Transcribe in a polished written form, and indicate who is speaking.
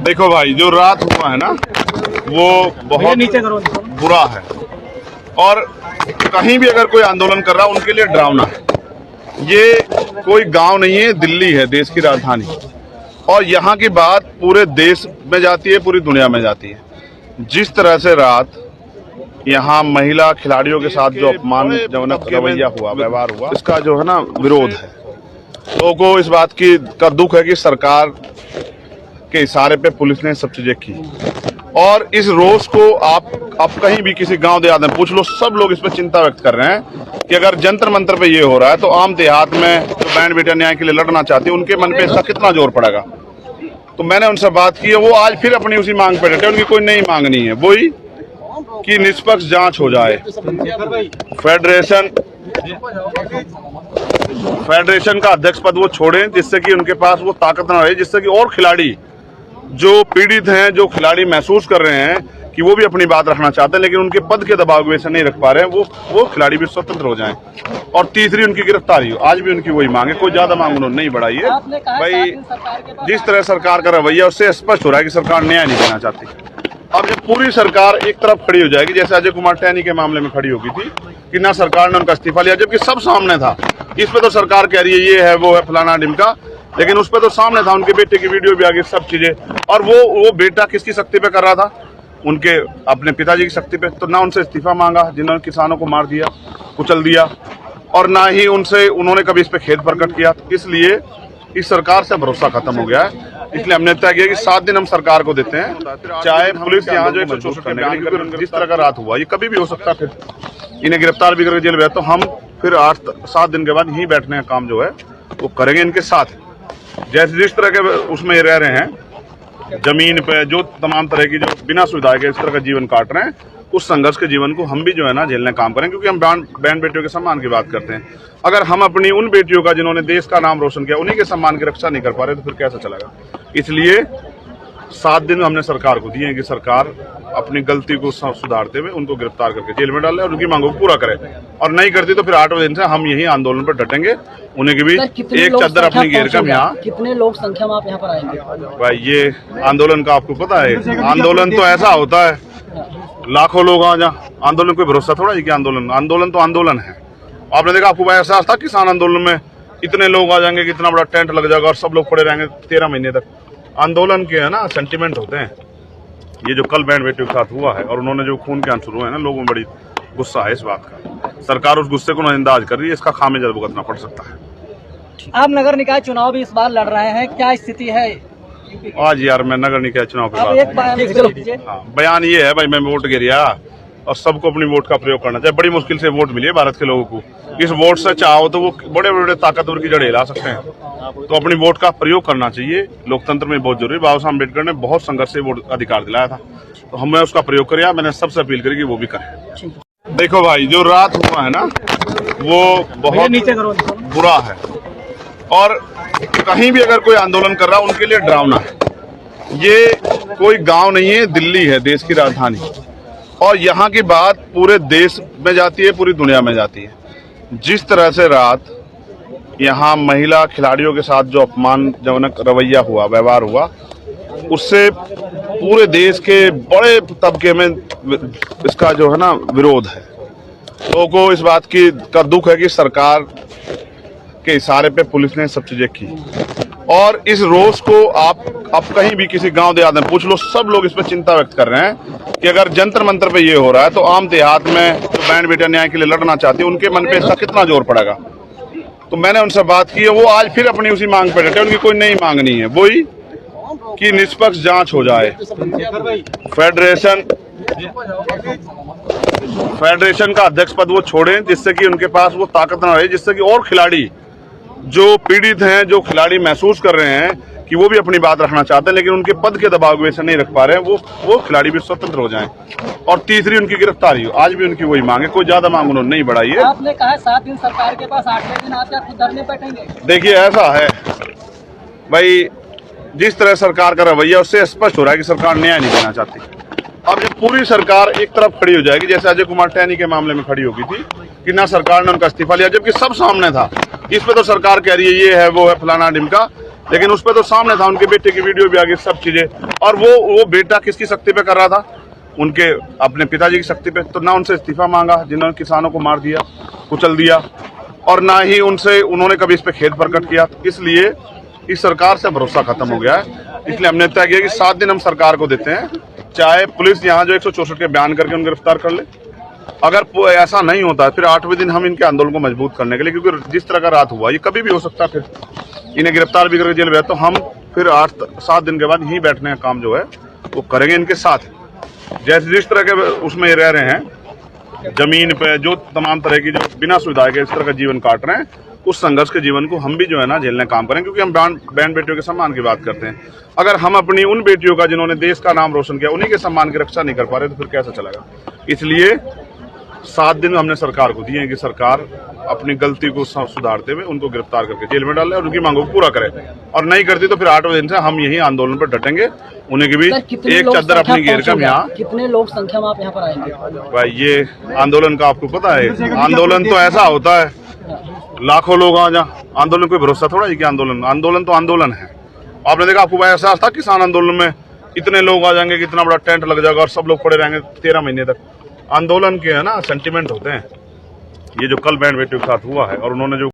Speaker 1: देखो भाई, जो रात हुआ है ना वो बहुत बुरा है और कहीं भी अगर कोई आंदोलन कर रहा है उनके लिए डरावना है। ये कोई गांव नहीं है, दिल्ली है, देश की राजधानी, और यहाँ की बात पूरे देश में जाती है, पूरी दुनिया में जाती है। जिस तरह से रात यहाँ महिला खिलाड़ियों के साथ जो अपमानजनक रवैया हुआ, व्यवहार हुआ, इसका जो है ना विरोध है। लोगों को इस बात का दुख है कि सरकार के इशारे पे पुलिस ने सब चीजें की, और इस रोष को आप कहीं भी किसी गांव देहात में पूछ लो, सब लोग इस पर चिंता व्यक्त कर रहे हैं कि अगर जंतर मंतर पे ये हो रहा है तो आम देहात में जो बहन बेटियां न्याय के लिए लड़ना चाहती है उनके मन पे इसका कितना जोर पड़ेगा। तो मैंने उनसे बात की है, वो आज फिर अपनी उसी मांग पे डटे। उनकी कोई नई मांग नहीं है, वही कि निष्पक्ष जांच हो जाए। फेडरेशन का अध्यक्ष पद वो छोड़ें, जिससे कि उनके पास वो ताकत ना रहे, जिससे कि और खिलाड़ी जो पीड़ित हैं, जो खिलाड़ी महसूस कर रहे हैं कि वो भी अपनी बात रखना चाहते हैं लेकिन उनके पद के दबाव की वजह से नहीं रख पा रहे हैं, वो खिलाड़ी भी स्वतंत्र हो जाएं। और तीसरी, उनकी गिरफ्तारी हो। आज भी उनकी वही मांग है, कोई ज्यादा मांग उन्होंने नहीं बढ़ाई है। भाई, जिस तरह सरकार का रवैया उससे स्पष्ट हो रहा है कि सरकार न्याय नहीं देना चाहती। अब जब पूरी सरकार एक तरफ खड़ी हो जाएगी, जैसे अजय कुमार टहनी के मामले में खड़ी होगी थी कि ना सरकार ने उनका इस्तीफा लिया, जबकि सब सामने था। इस पे तो सरकार कह रही है ये है वो है फलाना ढिमका, लेकिन उस पे तो सामने था, उनके बेटे की वीडियो भी आ गई, सब चीजें। और वो बेटा किसकी शक्ति पे कर रहा था? उनके अपने पिताजी की शक्ति पे। तो ना उनसे इस्तीफा मांगा जिन्होंने किसानों को मार दिया, कुचल दिया, और ना ही उन्होंने कभी इस पे खेद प्रकट किया। इसलिए इस सरकार से भरोसा खत्म हो गया है। इसलिए हमने तय किया कि 7 दिन हम सरकार को देते हैं, चाहे पुलिस यहाँ जो 164 के बयान, क्योंकि जिस तरह का रात हुआ ये कभी भी हो सकता है, फिर इन्हें गिरफ्तार भी करके जेल भेजा। तो हम फिर 8-7 दिन के बाद यहीं बैठने का काम जो है वो करेंगे इनके साथ। जैसे जिस तरह के उसमें रह रहे हैं, जमीन पे जो तमाम तरह की जो बिना सुविधा के इस तरह का जीवन काट रहे हैं, उस संघर्ष के जीवन को हम भी जो है ना झेलने काम करें, क्योंकि हम बहन बेटियों के सम्मान की बात करते हैं। अगर हम अपनी उन बेटियों का जिन्होंने देश का नाम रोशन किया, उन्हीं के सम्मान की रक्षा नहीं कर पा रहे तो फिर कैसा चलेगा। इसलिए 7 दिन हमने सरकार को दिए हैं कि सरकार अपनी गलती को सुधारते हुए उनको गिरफ्तार करके जेल में डाले और उनकी मांगों को पूरा करे, और नहीं करती तो फिर 8वें दिन से हम यही आंदोलन पर डटेंगे। उन्हें की भी एक चादर अपनी घेर कर यहाँ।
Speaker 2: कितने लोग संख्या में आप यहाँ पर आएंगे?
Speaker 1: भाई, ये आंदोलन का आपको पता है, आंदोलन तो ऐसा होता है लाखों लोग आ जा, आंदोलन कोई भरोसा थोड़ा है कि आंदोलन तो आंदोलन है। आपने देखा, आपको एहसास था किसान आंदोलन में इतने लोग आ जाएंगे, कितना बड़ा टेंट लग जाएगा और सब लोग पड़े रहेंगे 13 महीने तक। आंदोलन के है ना सेंटिमेंट होते हैं। ये जो कल बहन बेटियों के साथ हुआ है और उन्होंने जो खून के आंसू हुए हैं ना, लोगों में बड़ी गुस्सा है इस बात का। सरकार उस गुस्से को नजरअंदाज कर रही है, इसका खामियाजा भुगतना पड़ सकता है।
Speaker 2: आप नगर निकाय चुनाव भी इस बार लड़ रहे हैं, क्या स्थिति है
Speaker 1: आज? यार, मैं नगर निकाय चुनाव के बाद बयान ये है भाई, मैं वोट गिरिया और सबको अपनी वोट का प्रयोग करना चाहिए। बड़ी मुश्किल से वोट मिली है भारत के लोगों को। इस वोट से चाहो तो वो बड़े बड़े ताकतवर की जड़ें हिला सकते हैं, तो अपनी वोट का प्रयोग करना चाहिए। लोकतंत्र में बहुत जरूरी। बाबा साहब अम्बेडकर ने बहुत संघर्ष से वोट अधिकार दिलाया था, तो हमें उसका प्रयोग करिए। मैंने सबसे अपील करी कि वो भी करें। देखो भाई, जो रात हुआ है ना वो बहुत बुरा है, और कहीं भी अगर कोई आंदोलन कर रहा है उनके लिए डरावना है। ये कोई गांव नहीं है, दिल्ली है, देश की राजधानी, और यहाँ की बात पूरे देश में जाती है, पूरी दुनिया में जाती है। जिस तरह से रात यहाँ महिला खिलाड़ियों के साथ जो अपमानजनक रवैया हुआ, व्यवहार हुआ, उससे पूरे देश के बड़े तबके में इसका जो है ना विरोध है। लोगों को इस बात का दुख है कि सरकार के इशारे पे पुलिस ने सब चीजें की, और इस रोष को आप कहीं भी किसी गांव देहात में पूछ लो, सब लोग इस पर चिंता व्यक्त कर रहे हैं कि अगर जंतर मंतर पे ये हो रहा है तो आम देहात में जो बहन बेटियां न्याय के लिए लड़ना चाहती है उनके मन पे इसका कितना जोर पड़ेगा। तो मैंने उनसे बात की है, वो आज फिर अपनी उसी मांग पे डटे। उनकी कोई नई मांग नहीं है, वही कि निष्पक्ष जांच हो जाए। फेडरेशन का अध्यक्ष पद वो छोड़ें, जिससे कि उनके पास वो ताकत ना रहे, जिससे कि और खिलाड़ी जो पीड़ित हैं, जो खिलाड़ी महसूस कर रहे हैं कि वो भी अपनी बात रखना चाहते हैं लेकिन उनके पद के दबाव की वजह से नहीं रख पा रहे हैं, वो खिलाड़ी भी स्वतंत्र हो जाएं। और तीसरी, उनकी गिरफ्तारी हो। आज भी उनकी वही मांग है, कोई ज्यादा मांग उन्होंने नहीं बढ़ाई है।
Speaker 2: आपने कहा 7 दिन सरकार के पास, 8वें दिन आप क्या खुद धरने बैठेंगे?
Speaker 1: देखिए, ऐसा है भाई, जिस तरह सरकार का रवैया उससे स्पष्ट हो रहा है कि सरकार न्याय नहीं देना चाहती। अब जब पूरी सरकार एक तरफ खड़ी हो जाएगी, जैसे अजय कुमार टहनी के मामले में खड़ी होगी थी कि ना सरकार ने उनका इस्तीफा लिया, जबकि सब सामने था। इस पे तो सरकार कह रही है ये है वो है फलाना ढिमका, लेकिन उस पर तो सामने था, उनके बेटे की वीडियो भी आ गई, सब चीजें। और वो बेटा किसकी शक्ति पे कर रहा था? उनके अपने पिताजी की शक्ति पे। तो ना उनसे इस्तीफा मांगा जिन्होंने किसानों को मार दिया, कुचल दिया, और ना ही उन्होंने कभी इस पे खेद प्रकट किया। इसलिए इस सरकार से भरोसा खत्म हो गया है। इसलिए हमने तय किया कि 7 दिन हम सरकार को देते हैं, चाहे पुलिस यहाँ जो 164 के बयान करके उनको गिरफ्तार कर ले। अगर ऐसा नहीं होता फिर 8वें दिन हम इनके आंदोलन को मजबूत करने के लिए, क्योंकि जिस तरह का रात हुआ ये कभी भी हो सकता है, फिर इन्हें गिरफ्तार भी करके जेल भेजा, तो हम फिर 8-7 दिन के बाद यहीं बैठने का काम जो है वो करेंगे इनके साथ। जैसे जिस तरह के उसमें रह रहे हैं, जमीन पे जो तमाम तरह की जो बिना सुविधा के इस तरह का जीवन काट रहे हैं, उस संघर्ष के जीवन को हम भी जो है ना झेलने काम करें, क्योंकि हम बहन बेटियों के सम्मान की बात करते हैं। अगर हम अपनी उन बेटियों का जिन्होंने देश का नाम रोशन किया उन्हीं के सम्मान की रक्षा नहीं कर पा रहे तो फिर कैसा चलेगा? इसलिए 7 दिन हमने सरकार को दिए हैं कि सरकार अपनी गलती को सुधारते हुए उनको गिरफ्तार करके जेल में डाले और उनकी मांगों को पूरा करे। और नहीं करती तो फिर 8वें दिन से हम यही आंदोलन पर डटेंगे। उन्हें की भी एक चादर अपनी घेर कर यहाँ।
Speaker 2: कितने लोग संख्या में आप यहाँ पर आएंगे?
Speaker 1: भाई ये आंदोलन का आपको पता है, आंदोलन तो ऐसा होता है लाखों लोग आ जा, आंदोलन कोई भरोसा थोड़ा है कि आंदोलन तो आंदोलन है। आपने देखा, आपको ऐसा था किसान आंदोलन में इतने लोग आ जाएंगे, कितना बड़ा टेंट लग जाएगा और सब लोग पड़े रहेंगे 13 महीने तक। आंदोलन के है ना सेंटिमेंट होते हैं। ये जो कल बहन बेटियों के साथ हुआ है और उन्होंने जो